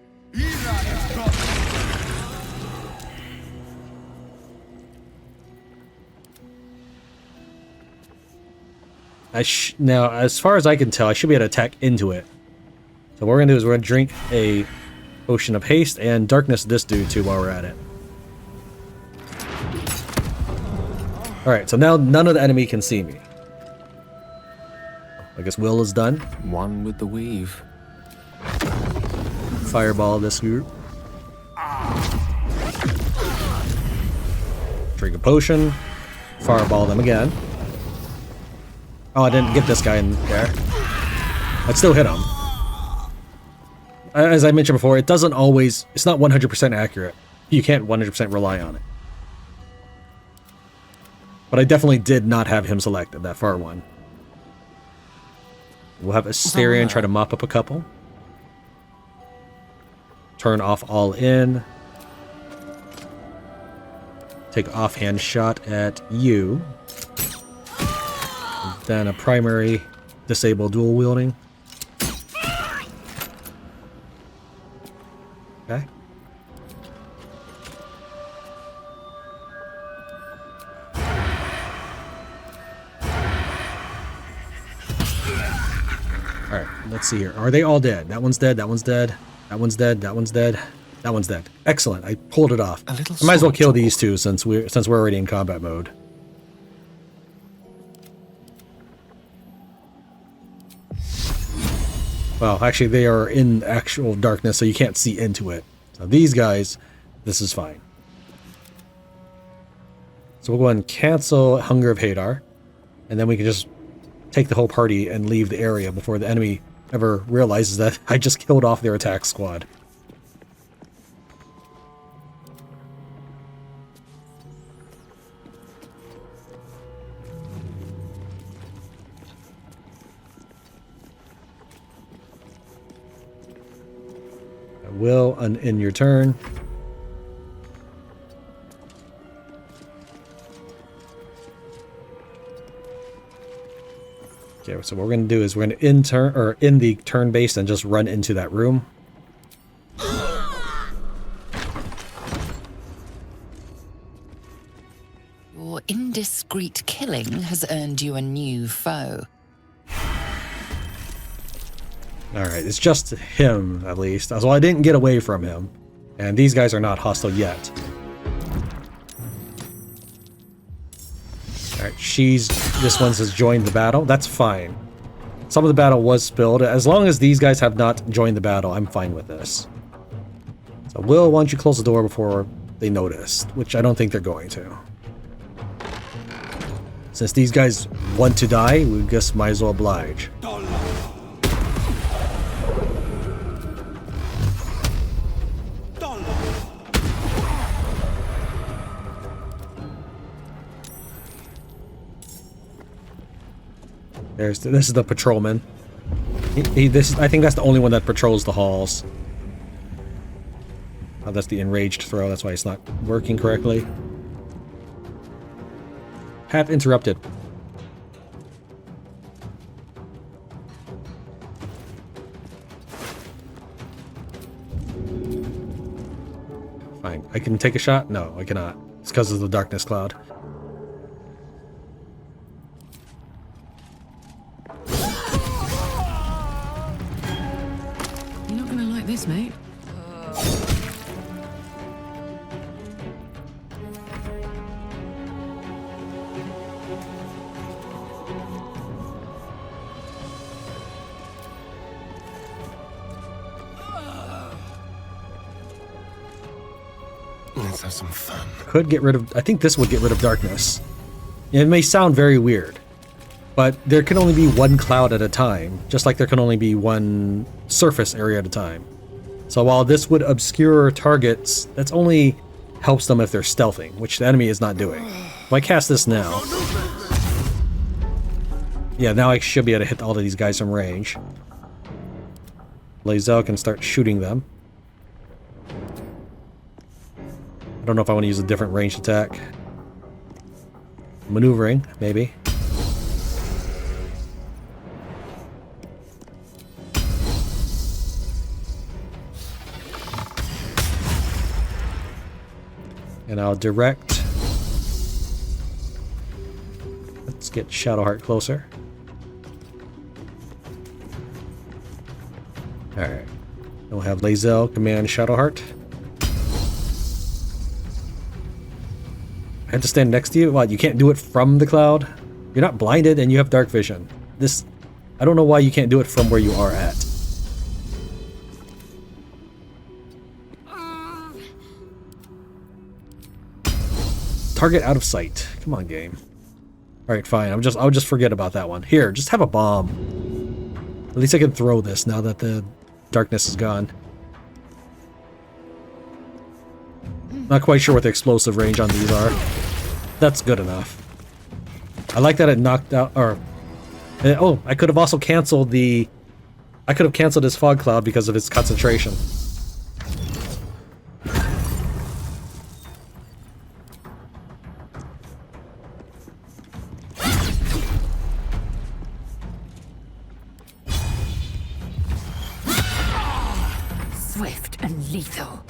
Now, as far as I can tell, I should be able to attack into it. So what we're going to do is we're going to drink a potion of haste and darkness this dude too while we're at it. Alright, so now none of the enemy can see me. I guess Will is done. One with the weave. Fireball this group. Drink a potion. Fireball them again. Oh, I didn't get this guy in there. I'd still hit him. As I mentioned before, it doesn't always... It's not 100% accurate. You can't 100% rely on it. But I definitely did not have him selected, that far one. We'll have Asterion try to mop up a couple. Turn off all in. Take offhand shot at you. And then a primary disable dual wielding. Okay. Alright, let's see here. Are they all dead? That one's dead, that one's dead. That one's dead, that one's dead, that one's dead. Excellent, I pulled it off. I might as well kill these two since we're already in combat mode. Well, actually they are in actual darkness, so you can't see into it. So these guys, this is fine. So we'll go ahead and cancel Hunger of Hadar, and then we can just take the whole party and leave the area before the enemy ever realizes that I just killed off their attack squad. I will end your turn. Okay, so what we're going to do is we're going to end the turn base and just run into that room. Your indiscreet killing has earned you a new foe. Alright, it's just him, at least. So I didn't get away from him. And these guys are not hostile yet. Alright, this one has joined the battle. That's fine. Some of the battle was spilled. As long as these guys have not joined the battle, I'm fine with this. So Will, why don't you close the door before they notice, which I don't think they're going to. Since these guys want to die, we just might as well oblige. This is the patrolman. I think that's the only one that patrols the halls. Oh, that's the enraged throw. That's why it's not working correctly. Have interrupted. Fine. I can take a shot? No, I cannot. It's because of the darkness cloud. You're not gonna like this, mate. Let's have some fun. Could get rid of... I think this would get rid of darkness. It may sound very weird, but there can only be one cloud at a time, just like there can only be one surface area at a time. So while this would obscure targets, that's only helps them if they're stealthing, which the enemy is not doing. If I cast this now... Yeah, now I should be able to hit all of these guys from range. Lae'zel can start shooting them. I don't know if I want to use a different ranged attack. Maneuvering, maybe. And I'll direct. Let's get Shadowheart closer. Alright. We'll have Lae'zel command Shadowheart. I have to stand next to you? What, you can't do it from the cloud? You're not blinded and you have dark vision. This... I don't know why you can't do it from where you are at. Target out of sight. Come on, game. Alright, fine. I'll just forget about that one. Here, just have a bomb. At least I can throw this now that the darkness is gone. Not quite sure what the explosive range on these are. That's good enough. I like that it knocked out, or... oh, I could have also canceled the... I could have canceled his fog cloud because of its concentration. Swift and lethal.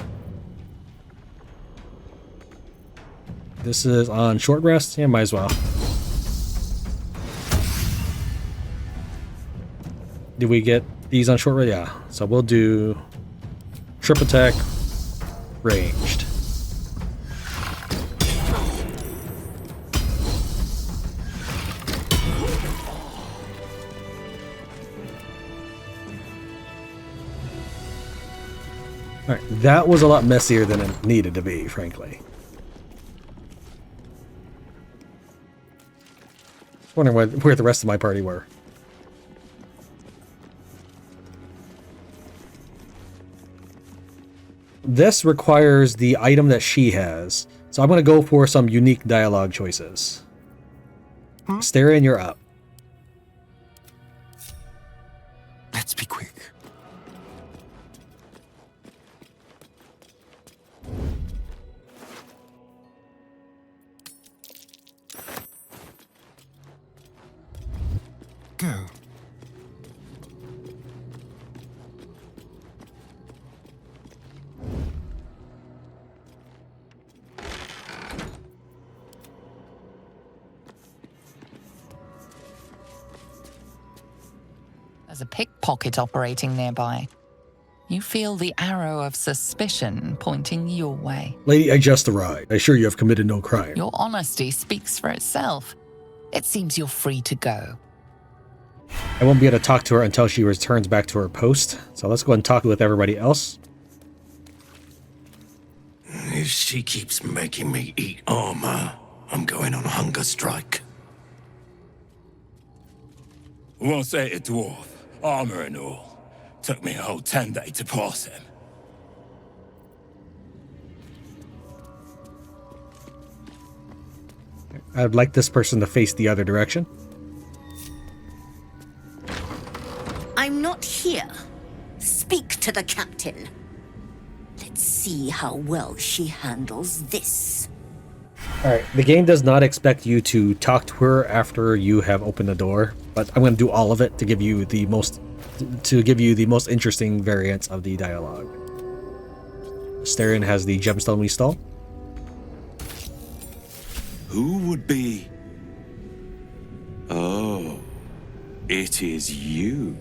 This is on short rest? Yeah, might as well. Did we get these on short rest? Yeah. So we'll do trip attack ranged. Alright, that was a lot messier than it needed to be, frankly. Wondering where the rest of my party were. This requires the item that she has, so I'm going to go for some unique dialogue choices. Astarion, you're up. Let's be quick. Go. There's a pickpocket operating nearby. You feel the arrow of suspicion pointing your way. Lady, I just arrived. I assure you have committed no crime. Your honesty speaks for itself. It seems you're free to go. I won't be able to talk to her until she returns back to her post. So let's go ahead and talk with everybody else. If she keeps making me eat armor, I'm going on a hunger strike. Once ate a dwarf, armor and all. Took me a whole 10 days to pass him. I'd like this person to face the other direction. I'm not here. Speak to the captain. Let's see how well she handles this. Alright, the game does not expect you to talk to her after you have opened the door, but I'm going to do all of it to give you the most interesting variants of the dialogue. Astarion has the gemstone we stole. Who would be... Oh, it is you.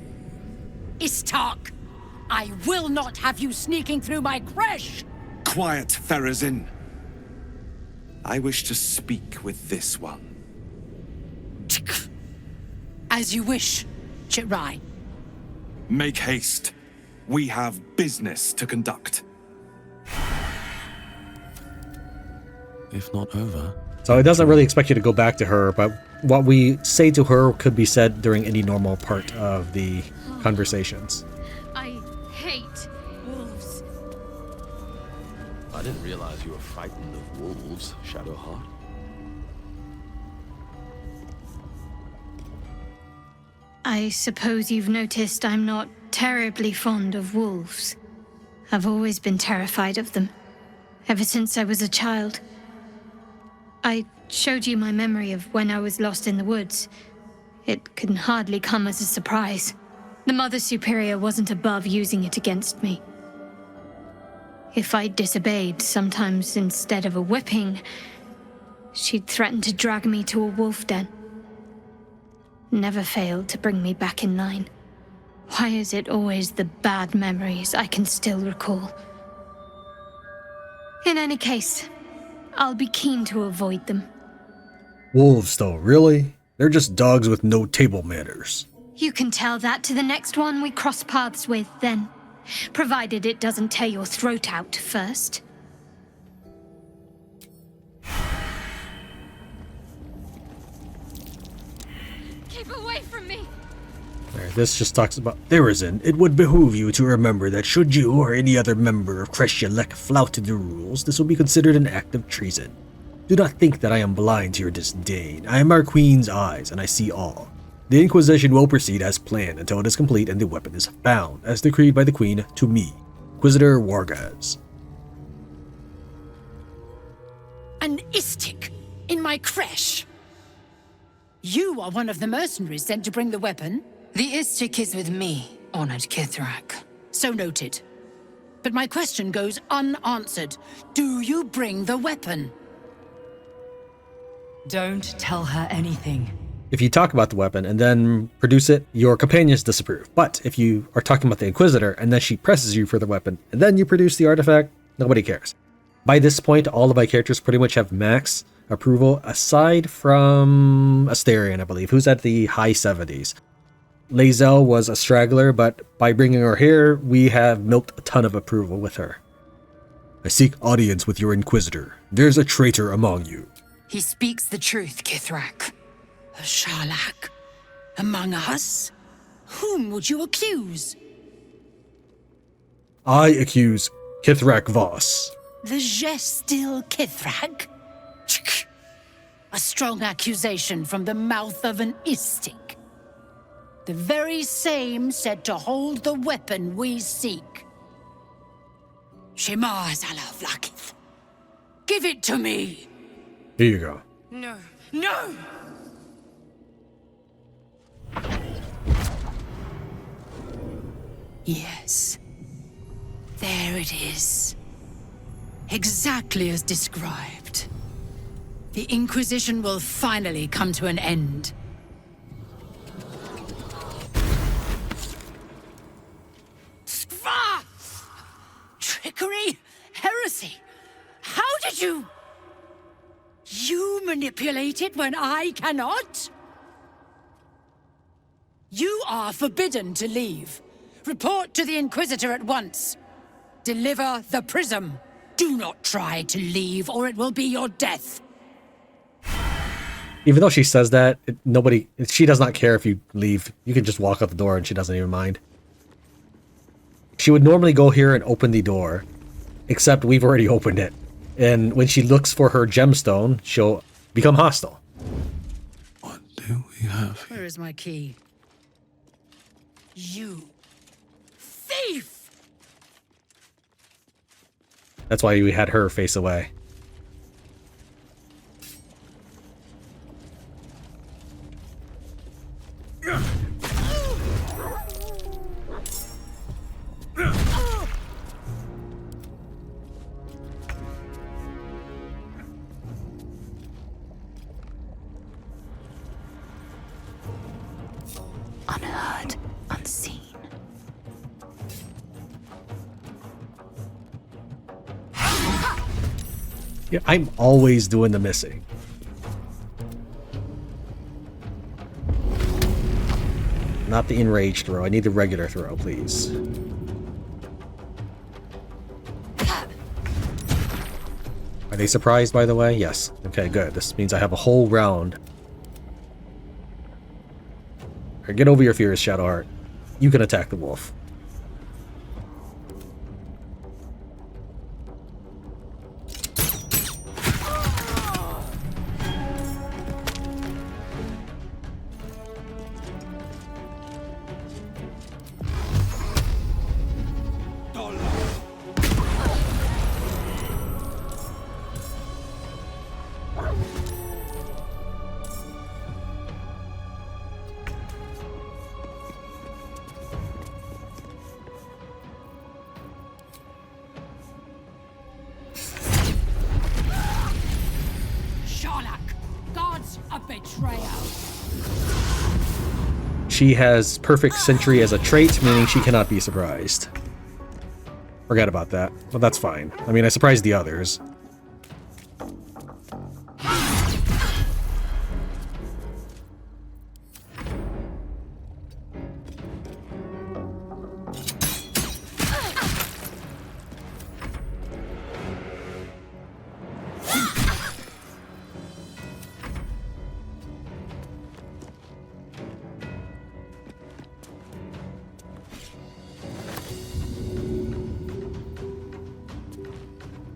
Istark! I will not have you sneaking through my creche! Quiet, Therazin. I wish to speak with this one. As you wish, Chirai. Make haste. We have business to conduct. If not over. So it doesn't really expect you to go back to her, but what we say to her could be said during any normal part of the conversations. I hate wolves. I didn't realize you were frightened of wolves, Shadowheart. I suppose you've noticed I'm not terribly fond of wolves. I've always been terrified of them, ever since I was a child. I showed you my memory of when I was lost in the woods. It can hardly come as a surprise. The Mother Superior wasn't above using it against me. If I disobeyed, sometimes instead of a whipping, she'd threaten to drag me to a wolf den. Never failed to bring me back in line. Why is it always the bad memories I can still recall? In any case, I'll be keen to avoid them. Wolves, though, really? They're just dogs with no table manners. You can tell that to the next one we cross paths with, then. Provided it doesn't tear your throat out first. Keep away from me! Alright, this just talks about Therazin. It would behoove you to remember that should you or any other member of Kresh flout the rules, this will be considered an act of treason. Do not think that I am blind to your disdain. I am our queen's eyes, and I see all. The Inquisition will proceed as planned until it is complete and the weapon is found, as decreed by the Queen to me, Inquisitor Wargaz. An Istik in my creche. You are one of the mercenaries sent to bring the weapon. The Istik is with me, honored Kithrak. So noted. But my question goes unanswered. Do you bring the weapon? Don't tell her anything. If you talk about the weapon and then produce it, your companions disapprove. But if you are talking about the Inquisitor and then she presses you for the weapon and then you produce the artifact, nobody cares. By this point, all of my characters pretty much have max approval, aside from Astarion, I believe, who's at the high 70s. Lae'zel was a straggler, but by bringing her here, we have milked a ton of approval with her. I seek audience with your Inquisitor. There's a traitor among you. He speaks the truth, Kithrak. A Sharlak? Among us? Whom would you accuse? I accuse Kithrak Voss. The Ghustil Kithrak? A strong accusation from the mouth of an Istik. The very same said to hold the weapon we seek. Shema Zala Vlaakith. Give it to me! Here you go. No, no! Yes. There it is. Exactly as described. The Inquisition will finally come to an end. Skva! Trickery? Heresy? How did you... You manipulate it when I cannot? You are forbidden to leave. Report to the Inquisitor at once. Deliver the prism. Do not try to leave, or it will be your death. Even though she says that, she does not care if you leave. You can just walk out the door and she doesn't even mind. She would normally go here and open the door, except we've already opened it. And when she looks for her gemstone, she'll become hostile. What do we have here? Where is my key? You thief! That's why we had her face away. Unheard, unseen. Yeah, I'm always doing the missing. Not the enraged throw. I need the regular throw, please. Are they surprised, by the way? Yes. Okay, good. This means I have a whole round. Alright, get over your fears, Shadowheart. You can attack the wolf. She has perfect sentry as a trait, meaning she cannot be surprised. Forget about that. But that's fine. I mean, I surprised the others.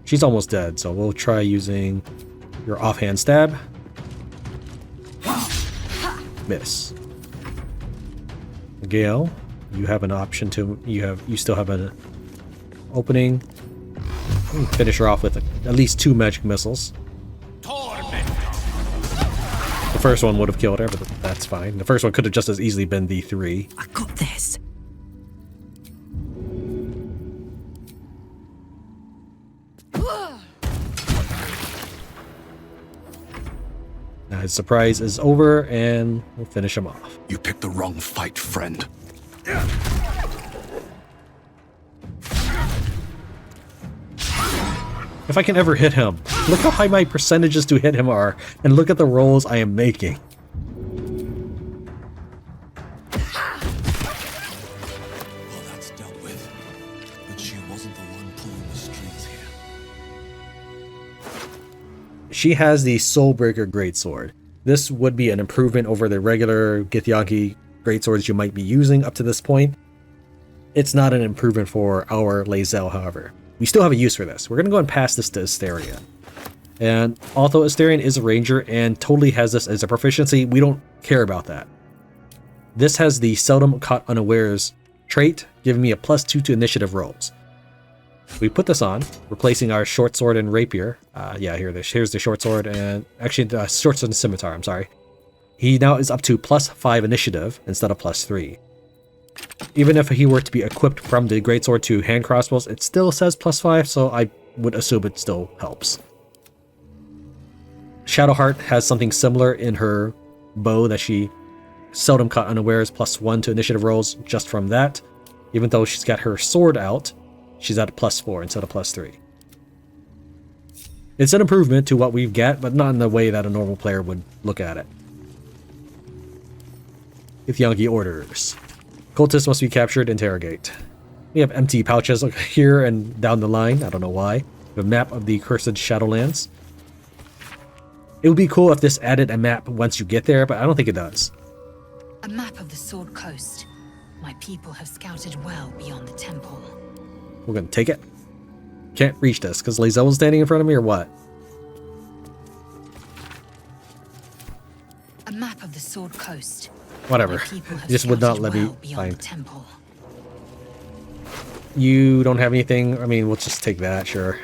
She's almost dead, so we'll try using your offhand stab. Miss. Gale, you have an option to you still have an opening. Finish her off with at least 2 magic missiles. The first one would have killed her, but that's fine. The first one could have just as easily been the 3. I got this. Now his surprise is over, and we'll finish him off. You picked the wrong fight, friend. If I can ever hit him. Look how high my percentages to hit him are, and look at the rolls I am making. Well, that's dealt with. But she wasn't the one pulling the strings here. She has the Soulbreaker Greatsword. This would be an improvement over the regular Githyanki Greatswords you might be using up to this point. It's not an improvement for our Lae'zel, however. We still have a use for this. We're going to go and pass this to Astarion. And although Astarion is a ranger and totally has this as a proficiency, we don't care about that. This has the Seldom Caught Unawares trait, giving me a +2 to initiative rolls. We put this on, replacing our short sword and rapier. Here's the short sword and actually the short sword and scimitar, I'm sorry. He now is up to +5 initiative instead of +3. Even if he were to be equipped from the greatsword to hand crossbows, it still says +5, so I would assume it still helps. Shadowheart has something similar in her bow that she seldom caught unawares, +1 to initiative rolls just from that. Even though she's got her sword out, she's at +4 instead of +3. It's an improvement to what we've got, but not in the way that a normal player would look at it. Githyanki orders. Cultists must be captured, interrogate. We have empty pouches here and down the line, I don't know why. The map of the Cursed Shadowlands. It would be cool if this added a map once you get there, but I don't think it does. A map of the Sword Coast. My people have scouted well beyond the temple. We're gonna take it. Can't reach this because Lae'zel's standing in front of me, or what? A map of the Sword Coast. Whatever. My people have Just would not let scouted me well beyond find. the temple. You don't have anything. I mean, we'll just take that, sure.